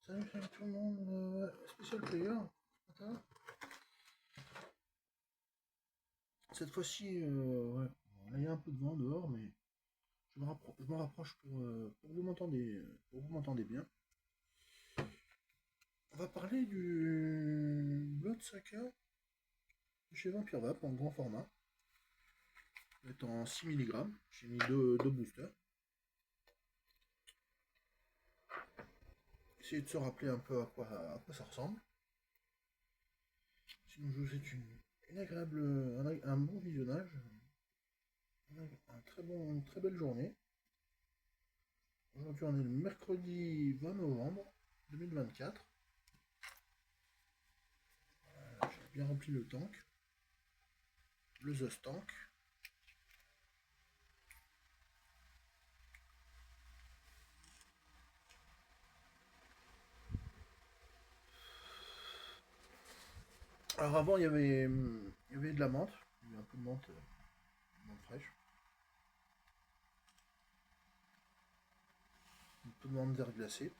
Salut tout le monde, spécial player. Attends. Cette fois-ci, ouais, bon, là il y a un peu de vent dehors, mais je me rapproche pour que vous m'entendez bien. On va parler du Bloodsucker de chez Vampire Vap en grand format. Il est en 6 mg. J'ai mis deux boosters. Essayez de se rappeler un peu à quoi ça ressemble. Sinon, je vous souhaite une agréable, un bon visionnage, une très belle journée. Aujourd'hui, on est le mercredi 20 novembre 2024. J'ai bien rempli le tank, le The Tank. Alors avant, il y avait de la menthe. Il y avait un peu de menthe fraîche. Un peu de menthe d'air glacé.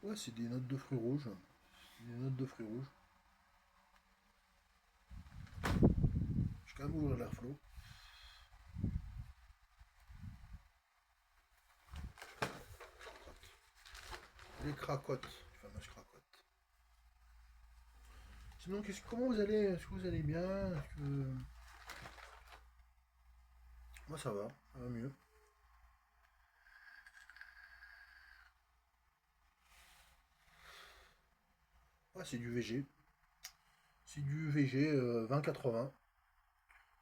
Ouais, c'est des notes de fruits rouges. Des notes de fruits rouges. Je vais quand même ouvrir l'airflow. Les cracottes, les fameuses cracottes. Sinon, comment vous allez? Est-ce que vous allez bien? Moi ça va mieux. Ouais, c'est du VG. C'est du VG 20-80.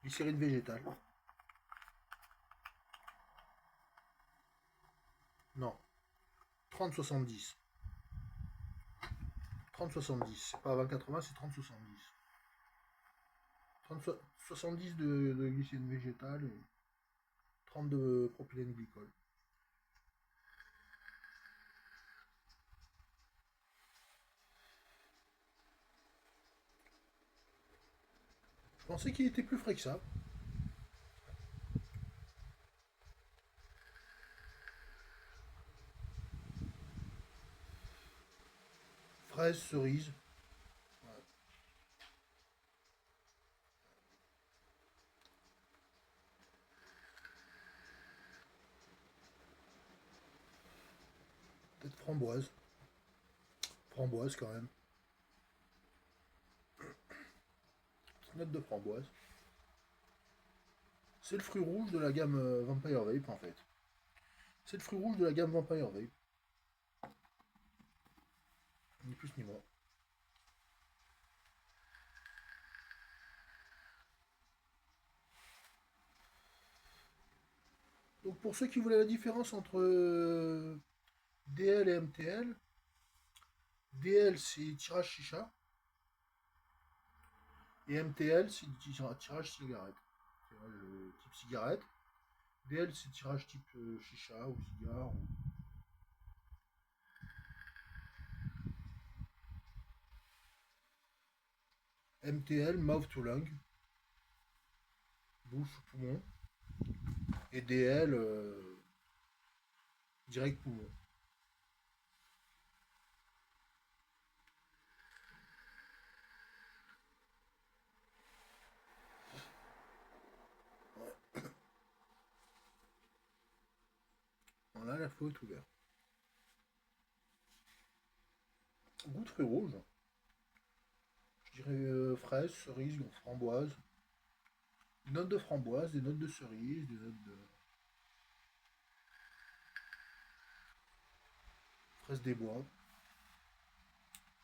Glycérine végétale. Non, 30-70. 30-70. C'est pas 20-80, c'est 30-70. 70 de glycine végétale et 30 de propylène glycol. Je pensais qu'il était plus frais que ça. Fraise, cerise. Ouais. Peut-être framboise. Framboise quand même. Petite note de framboise. C'est le fruit rouge de la gamme Vampire Vape en fait. C'est le fruit rouge de la gamme Vampire Vape. Ni plus ni moins. Donc pour ceux qui voulaient la différence entre DL et MTL, DL c'est tirage chicha et MTL c'est tirage cigarette. Tirage type cigarette. DL c'est tirage type chicha ou cigare. MTL, mouth to lung, bouche, poumon. Et DL, direct poumon. Ouais. Voilà, la feu est ouverte. Goût de fruits rouges. Je dirais fraise, cerise, framboise. Des notes de framboise, des notes de cerise, des notes de fraise des bois.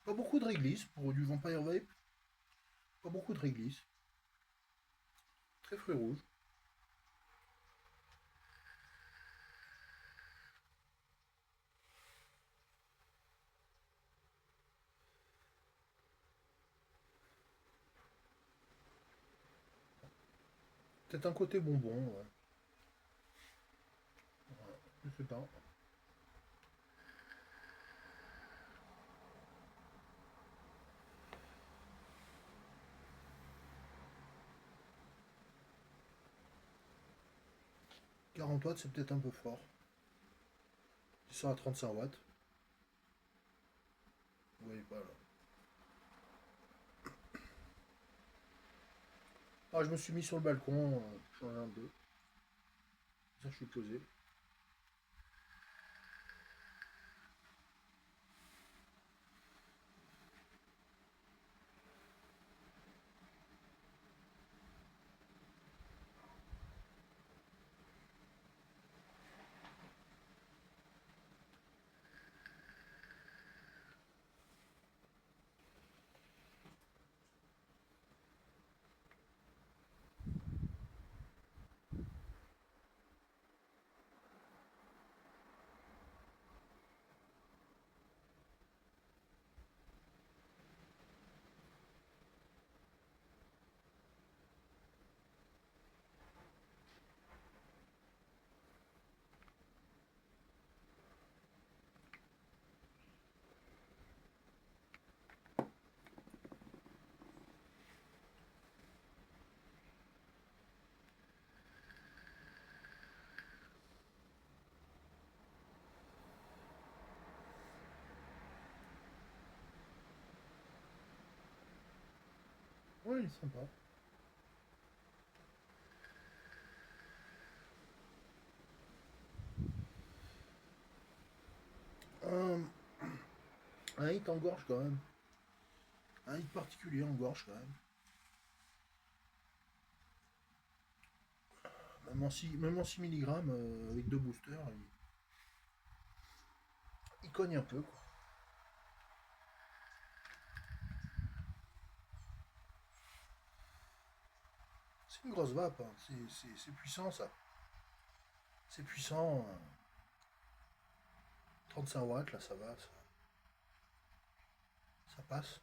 Pas beaucoup de réglisse pour du Vampire Vape. Pas beaucoup de réglisse. Très fruits rouges. Peut-être un côté bonbon, ouais. Ouais, je sais pas. 40 watts, c'est peut-être un peu fort. Ils sont à 35 watts. Vous voyez pas là. Ah, je me suis mis sur le balcon, changer un peu. Ça, je suis posé. Ouais, il est sympa. Un, un hit en gorge quand même. Un hit particulier en gorge quand même. Même en 6 mg avec deux boosters, il cogne un peu quoi. C'est une grosse vape, hein. C'est puissant ça. C'est puissant. 35 watts, là ça va, ça passe.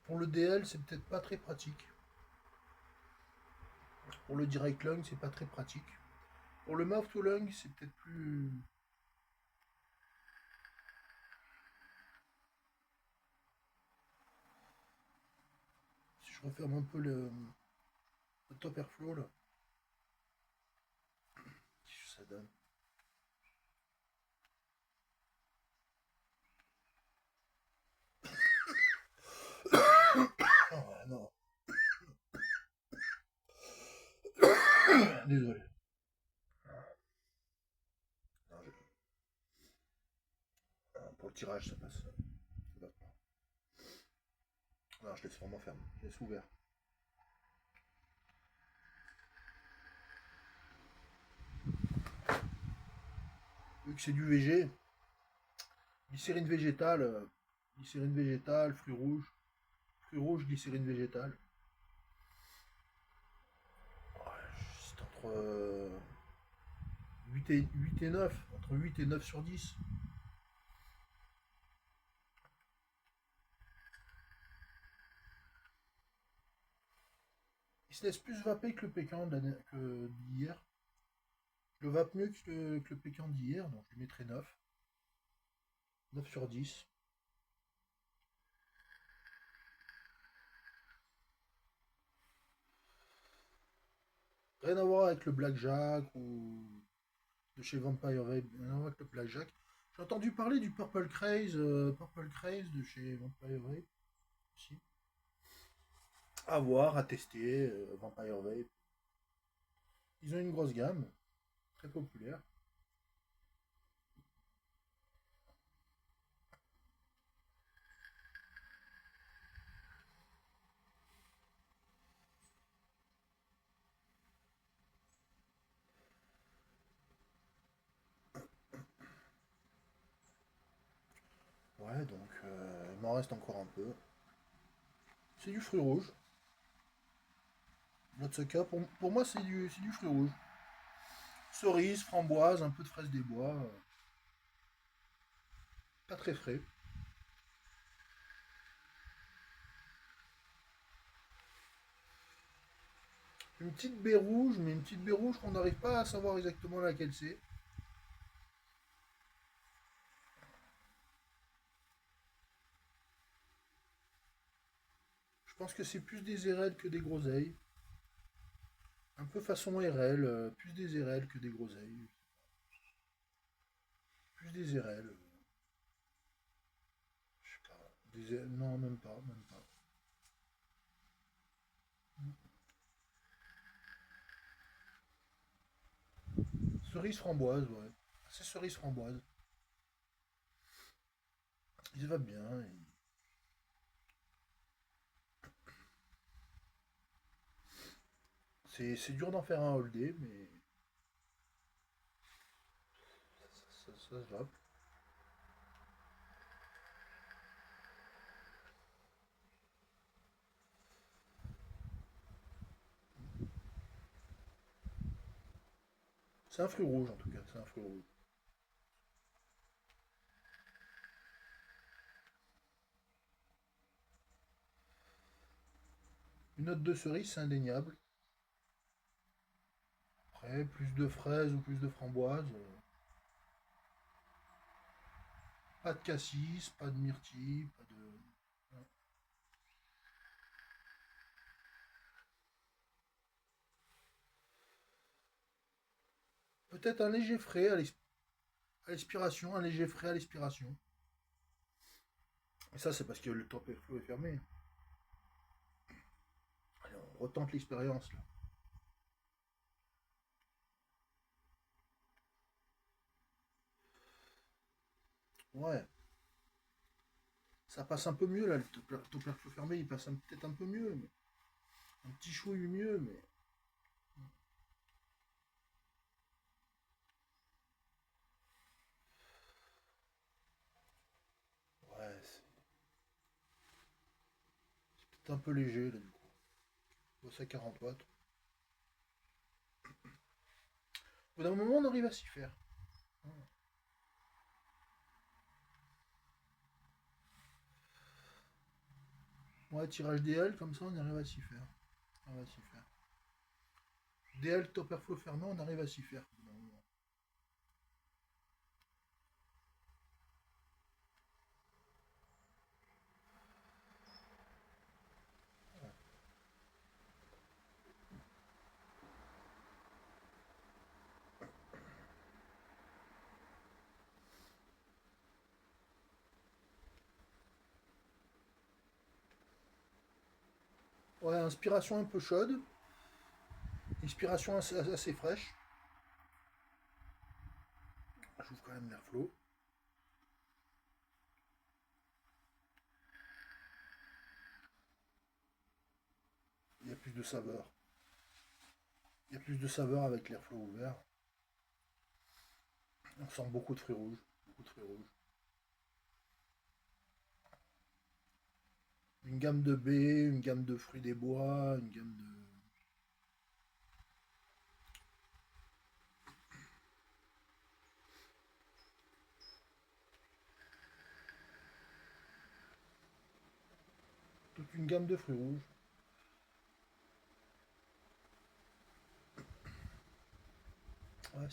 Pour le DL, c'est peut-être pas très pratique. Pour le direct lung, c'est pas très pratique. Pour le mouth to lung, c'est peut-être plus. Si je referme un peu le top airflow là, qu'est-ce que ça donne? Ah non, désolé. Non, pour le tirage, ça passe. Ça passe pas. Non, je laisse vraiment ferme. Je laisse ouvert. Vu que c'est du VG, glycérine végétale, fruits rouges, glycérine végétale. C'est entre 8 et 9, entre 8 et 9 sur 10. Il se laisse plus vaper que le pécan d'hier. Je le vape mieux que le pécan d'hier, donc je lui mettrai 9. 9 sur 10. Rien à voir avec le Blackjack ou de chez Vampire Vape. Rien à voir avec le Blackjack. J'ai entendu parler du Purple Craze de chez Vampire Vape aussi. À voir, à tester, Vampire Vape. Ils ont une grosse gamme, très populaire. Ouais, donc il m'en reste encore un peu. C'est du fruit rouge. Bloodsucker, pour moi, c'est du fruit rouge. Cerise, framboise, un peu de fraise des bois. Pas très frais. Une petite baie rouge, mais une petite baie rouge qu'on n'arrive pas à savoir exactement laquelle c'est. pense que c'est plus des érelles que des groseilles. Un peu façon RL, plus des érelles que des groseilles. Plus des érelles. Je sais pas. Non, même pas, même pas. Cerise framboise, ouais. C'est cerise framboise. Il va bien. C'est dur d'en faire un all day, mais ça se va. C'est un fruit rouge en tout cas, c'est un fruit rouge. Une note de cerise, c'est indéniable. Après, plus de fraises ou plus de framboises. Pas de cassis, pas de myrtille, pas de. Peut-être un léger frais à l'expiration, un léger frais à l'expiration. Et ça, c'est parce que le top flot est fermé. Allez, on retente l'expérience là. Ouais, ça passe un peu mieux là, le top flot fermé, il passe peut-être un peu mieux, mais un petit chouille mieux, mais ouais, c'est peut-être un peu léger là du coup. Bon, c'est 40 watts. Au bout d'un moment, on arrive à s'y faire. Ouais, tirage DL, comme ça, on arrive à s'y faire. On va s'y faire. DL, top airflow fermé, on arrive à s'y faire. Au bout d'un moment. Ouais, inspiration un peu chaude, expiration assez fraîche. J'ouvre quand même l'airflow. Il y a plus de saveur. Il y a plus de saveur avec l'airflow ouvert. On sent beaucoup de fruits rouges. Beaucoup de fruits rouges. Une gamme de baies, une gamme de fruits des bois, une gamme de. Toute une gamme de fruits rouges. Ouais,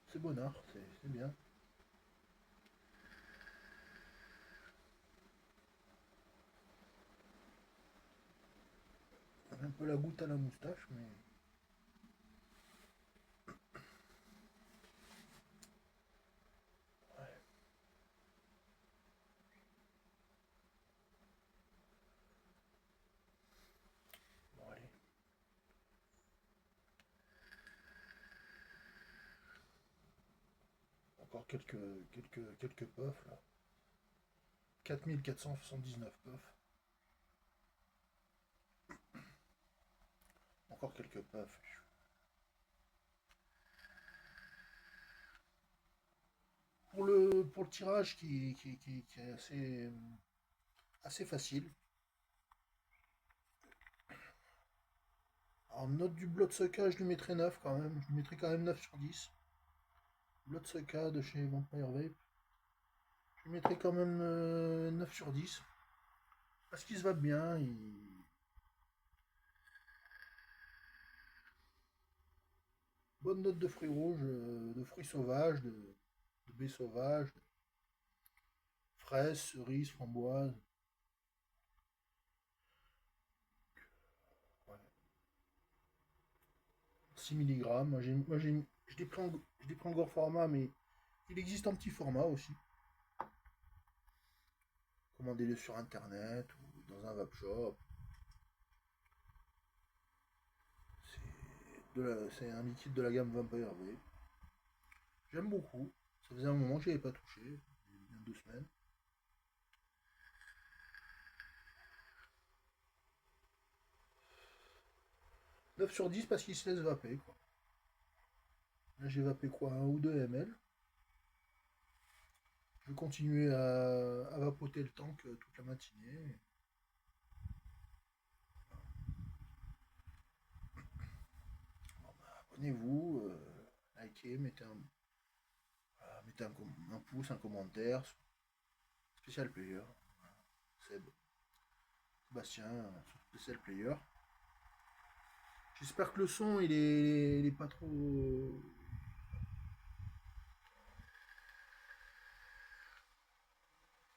c'est bonnard, c'est bien. Un peu la goutte à la moustache, mais. Ouais, bon, allez. Encore quelques puffs là. 4479 puffs. Encore quelques puffs. Pour le tirage qui est assez facile. En note du Bloodsucker, je lui mettrais 9 quand même. Je lui mettrais quand même 9 sur 10. Bloodsucker de chez Vampire Vape. Je lui mettrais quand même 9 sur 10. Parce qu'il se va bien. Bonne note de fruits rouges, de fruits sauvages, de baies sauvages, fraises, cerises, framboises. 6 milligrammes. Je l'ai pris en gros format, mais il existe en petit format aussi. Commandez-le sur internet ou dans un vape shop. C'est un liquide de la gamme Vampire V. J'aime beaucoup. Ça faisait un moment que je n'y avais pas touché. Il y a bien 2 semaines. 9 sur 10 parce qu'il se laisse vaper, quoi. Là, j'ai vapé quoi, 1 ou 2 ml. Je vais continuer à vapoter le tank toute la matinée. Bon, bah, abonnez-vous, likez, mettez un pouce, un commentaire. Spécial player. Seb. Sébastien, sur Spécial player. J'espère que le son il est pas trop.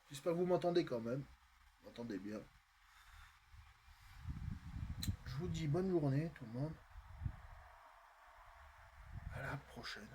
J'espère que vous m'entendez quand même. Vous m'entendez bien. Je vous dis bonne journée tout le monde. À la prochaine.